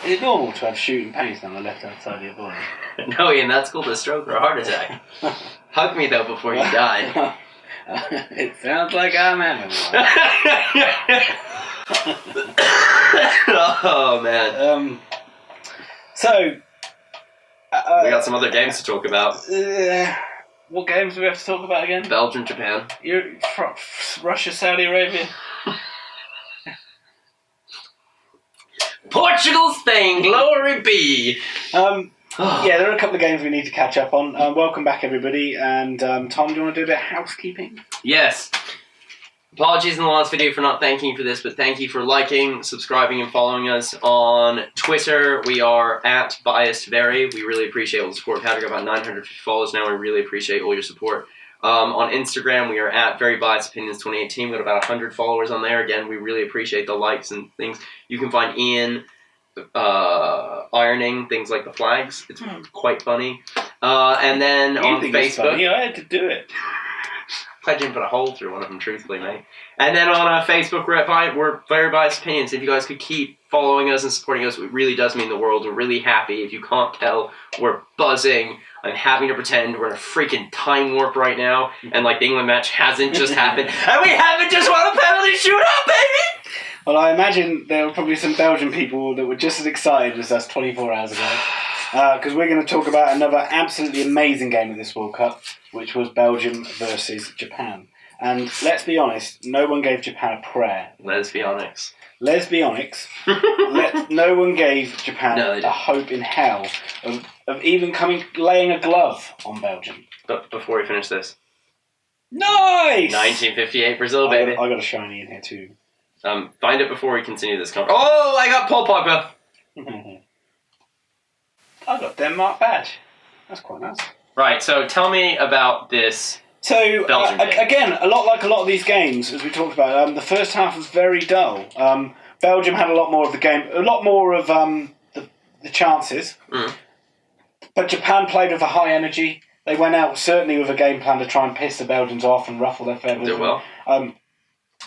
Is it normal to have shooting pains down the left-hand side of your body? No, Ian, that's called a stroke or a heart attack. Hug me, though, before you die. It sounds like I'm having one. Oh, man. So... we got some other games to talk about. What games do we have to talk about again? Belgium, Japan. Russia, Saudi Arabia. Portugal, Spain, glory be. Yeah, there are a couple of games we need to catch up on. Welcome back, everybody. And Tom, do you want to do a bit of housekeeping? Yes. Apologies in the last video for not thanking you for this, but thank you for liking, subscribing, and following us on Twitter. We are at BiasedVery. We really appreciate all the support. We've had about 950 followers now. We really appreciate all your support. On Instagram, we are at VeryBiasedOpinions2018. We've got about 100 followers on there. Again, we really appreciate the likes and things. You can find Ian ironing things like the flags. It's quite funny. And then on Facebook... Funny? I had to do it. I didn't put a hole through one of them, truthfully, mate. And then on Facebook, we're Very Biased Opinions. If you guys could keep following us and supporting us, it really does mean the world. We're really happy. If you can't tell, we're buzzing. I'm having to pretend we're in a freaking time warp right now, and like the England match hasn't just happened, and we haven't just won a penalty shootout, baby! Well, I imagine there were probably some Belgian people that were just as excited as us 24 hours ago, because we're going to talk about another absolutely amazing game of this World Cup, which was Belgium versus Japan. And let's be honest, no one gave Japan a prayer. Let's be honest. No one gave Japan a hope in hell of even laying a glove on Belgium. But before we finish this. Nice! 1958 Brazil, baby. I got a shiny in here too. Find it before we continue this conversation. Oh, I got Paul Pogba. I got Denmark badge. That's quite nice. Right, so tell me about this. So, again, a lot like a lot of these games, as we talked about, the first half was very dull. Belgium had a lot more of the game, a lot more of the chances. But Japan played with a high energy. They went out certainly with a game plan to try and piss the Belgians off and ruffle their feathers. Did well. I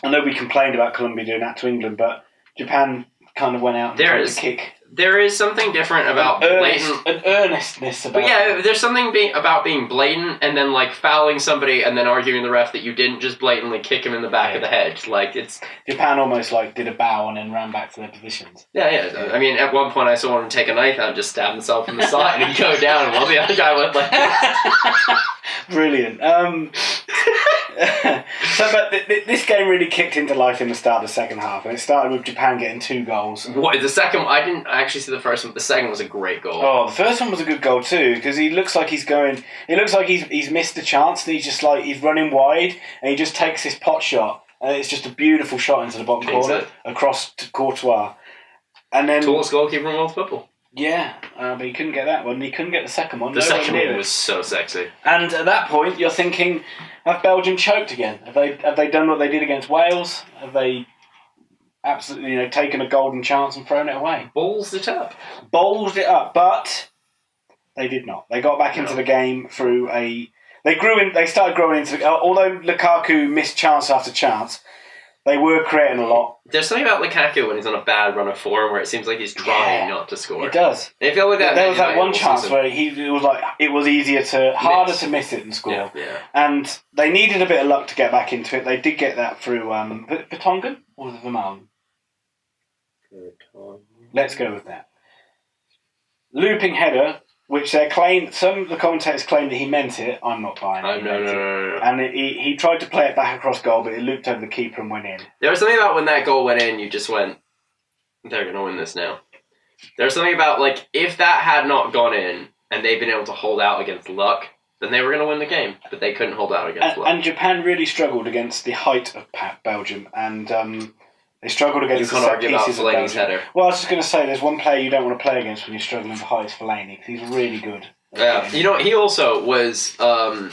know we complained about Colombia doing that to England, but Japan kind of went out and tried to kick. There is something different about an earnestness about. But yeah, there's something about being blatant and then like fouling somebody and then arguing the ref that you didn't just blatantly kick him in the back of the head. Like it's Japan almost like did a bow and then ran back to their positions. Yeah. I mean, at one point I saw one take a knife out and just stab himself in the side and go down while the other guy went like. Brilliant. But this game really kicked into life in the start of the second half, and it started with Japan getting 2 goals. What, the second one? I didn't actually see the first one, but the second was a great goal. Oh, the first one was a good goal too, because he looks like he's missed a chance, and he's running wide, and he just takes this pot shot, and it's just a beautiful shot into the bottom corner, across to Courtois. And then tallest goalkeeper in world football. Yeah, but he couldn't get that one. He couldn't get the second one. The second one was so sexy. And at that point, you're thinking, have Belgium choked again? Have they done what they did against Wales? Have they absolutely taken a golden chance and thrown it away? Ballsed it up, but they did not. They got back into the game through They started growing into. Although Lukaku missed chance after chance, they were creating a lot. There's something about Lukaku when he's on a bad run of form where it seems like he's trying not to score. It does. It felt like that. There was that one chance where it was harder to miss it than score. Yeah. And they needed a bit of luck to get back into it. They did get that through Vertonghen or was it Vermaelen? Let's go with that. Looping header, which some of the commentators claim that he meant it. I'm not buying it. No. And he tried to play it back across goal, but it looped over the keeper and went in. There was something about when that goal went in, you just went, they're going to win this now. There's something about, if that had not gone in and they'd been able to hold out against luck, then they were going to win the game. But they couldn't hold out against luck. And Japan really struggled against the height of Belgium. And they struggled against the set pieces of Belgium. Header. Well, I was just going to say, there's one player you don't want to play against when you're struggling for height, Fellaini, because he's really good. Yeah, he also was,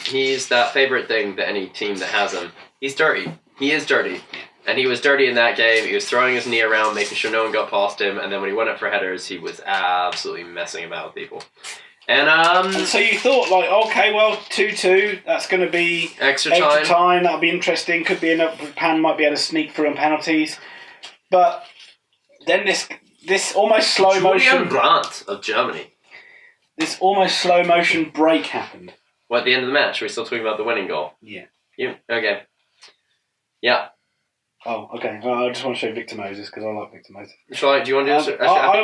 he's that favourite thing that any team that has him. He's dirty. He is dirty. And he was dirty in that game. He was throwing his knee around, making sure no one got past him, and then when he went up for headers, he was absolutely messing about with people. And so you thought, 2-2, that's going to be extra time. That'll be interesting. Could be enough. Japan might be able to sneak through on penalties. But then this almost slow Julian motion. Brandt of Germany. This almost slow motion break happened. What, at the end of the match? We're still talking about the winning goal. Yeah. You okay? Yeah. Oh, okay. Well, I just want to show Victor Moses because I like Victor Moses. Do you want to do this? I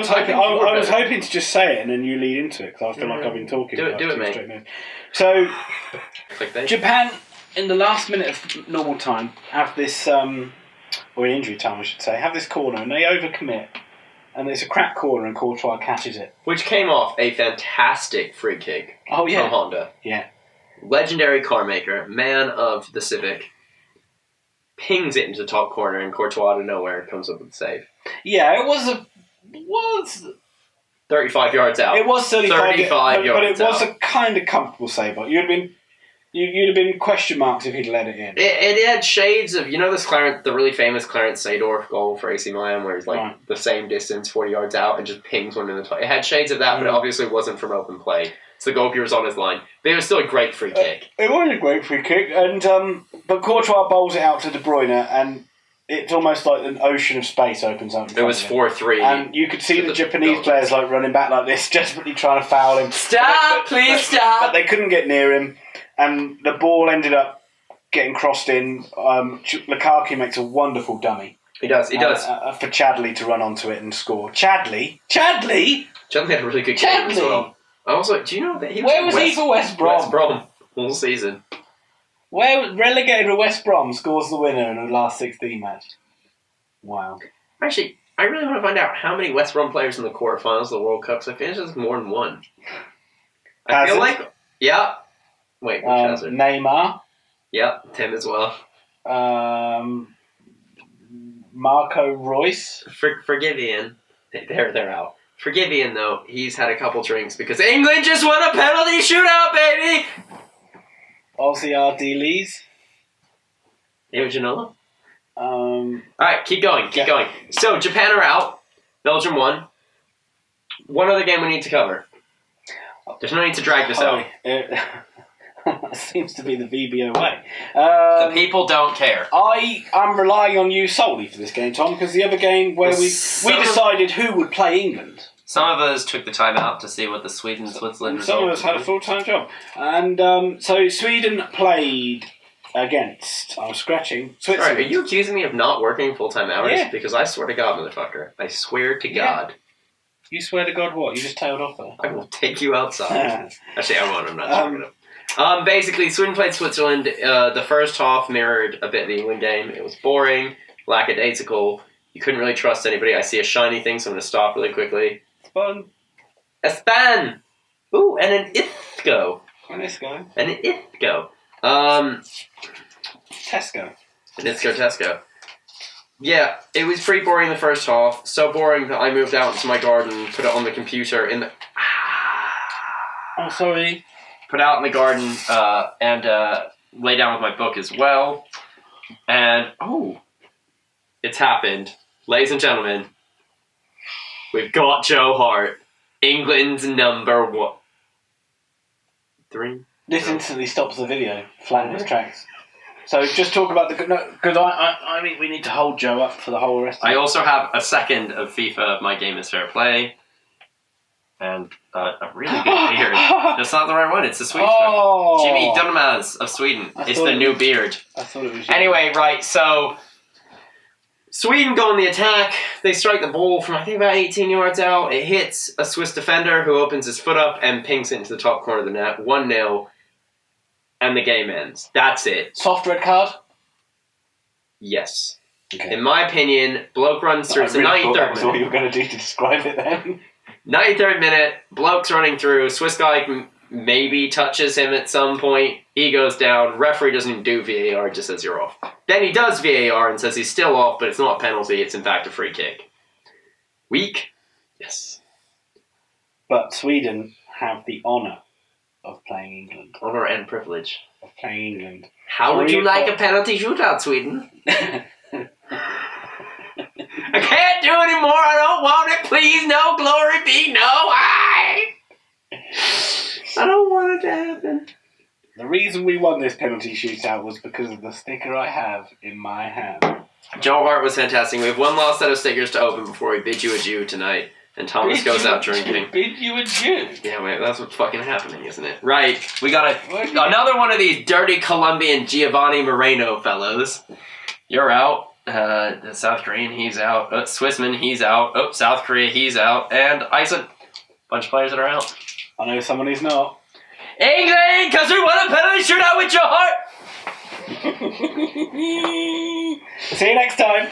was hoping to just say it and then you lead into it because I feel like I've been talking. Do it, mate. Straight minutes. So, Clickbait. Japan, in the last minute of normal time, have this, or in injury time, I should say, have this corner and they overcommit. And it's a crap corner and Courtois catches it. Which came off a fantastic free kick Oh, yeah. from Honda. Yeah. Legendary car maker, man of the Civic, pings it into the top corner and Courtois out of nowhere comes up with the save. Yeah, it was 35 yards out. It was 35 yards but it was out. a kind of comfortable save. But you'd have been question marks if he'd let it in. It had shades of, this the really famous Clarence Seedorf goal for AC Milan where he's like the same distance, 40 yards out, and just pings one in the top. It had shades of that, but it obviously wasn't from open play. So the goalkeeper's on his line. But it was still a great free kick. It was a great free kick, and but Courtois bowls it out to De Bruyne, and it's almost like an ocean of space opens up. It was 4-3. And you could see the Japanese players like running back like this, desperately trying to foul him. Stop! Please stop! But they couldn't get near him, and the ball ended up getting crossed in. Lukaku makes a wonderful dummy. He does. For Chadley to run onto it and score. Chadley had a really good game as well. I was like, do you know that he was Where was he for West Brom? West Brom all season. Where relegated to West Brom scores the winner in the last 16 match. Wow. Actually, I really want to find out how many West Brom players in the quarterfinals of the World Cup. So I feel there's more than one. I feel like, yeah. Wait, which Hazard? Neymar. Yep, Tim as well. Marco Reus. Forgive Ian. They're out. Forgive Ian, though. He's had a couple drinks because England just won a penalty shootout, baby! Ozzy Lees. Ginola? Alright, keep going. So, Japan are out. Belgium won. One other game we need to cover. There's no need to drag this out. Seems to be the VBO way. The people don't care. I'm relying on you solely for this game, Tom, because the other game where we decided who would play England. Some of us took the time out to see what the Sweden-Switzerland result Some of us had a full-time job. And so Sweden played against, I'm scratching, Switzerland. Sorry, are you accusing me of not working full-time hours? Yeah. Because I swear to God, motherfucker. I swear to God. You swear to God what? You just tailed off there. I will take you outside. Actually, I won't. I'm not talking about. Basically, Sweden played Switzerland. The first half mirrored a bit of the England game. It was boring, lackadaisical. You couldn't really trust anybody. I see a shiny thing, so I'm going to stop really quickly. Fun. A span! Ooh, and an Ithgo. And this guy. And an Ithgo. Tesco. An Tesco. Yeah, it was pretty boring the first half. So boring that I moved out into my garden, put it on the computer in the... Oh, sorry. Put out in the garden and lay down with my book as well. And, it's happened. Ladies and gentlemen, we've got Joe Hart, England's number 3. This instantly stops the video, flat in its tracks. So just talk about because I mean we need to hold Joe up for the whole rest. I also have a second of FIFA. My Game is Fair Play, and a really good beard. That's not the right one. It's the Swedish one. Jimmy Dunmaz of Sweden. It's the new beard. I thought it was. Anyway, right. So Sweden go on the attack. They strike the ball from I think about 18 yards out. It hits a Swiss defender who opens his foot up and pings it into the top corner of the net. 1-0. And the game ends. That's it. Soft red card? Yes. Okay. In my opinion, bloke runs through. It's the 93rd minute. That's what you were going to do to describe it then. 93rd minute, bloke's running through. Swiss guy maybe touches him at some point. He goes down. Referee doesn't even do VAR, just says you're off. Then he does VAR and says he's still off, but it's not a penalty. It's in fact a free kick. Weak? Yes. But Sweden have the honour of playing England. Honour and privilege. Of playing England. How would you like a penalty shootout, Sweden? I can't do anymore. I don't want it. Please, no. Glory be no. I don't want it to happen. The reason we won this penalty shootout was because of the sticker I have in my hand. Joe Hart was fantastic. We have one last set of stickers to open before we bid you adieu tonight. And Thomas goes out drinking. Bid you adieu. Yeah, wait, that's what's fucking happening, isn't it? Right. We got another one of these dirty Colombian Giovanni Moreno fellows. You're out. The South Korean, he's out. Swissman, he's out. Oh, South Korea, he's out. And Iceland. Bunch of players that are out. I know someone who's not. England, because we won a penalty shootout with your heart. See you next time.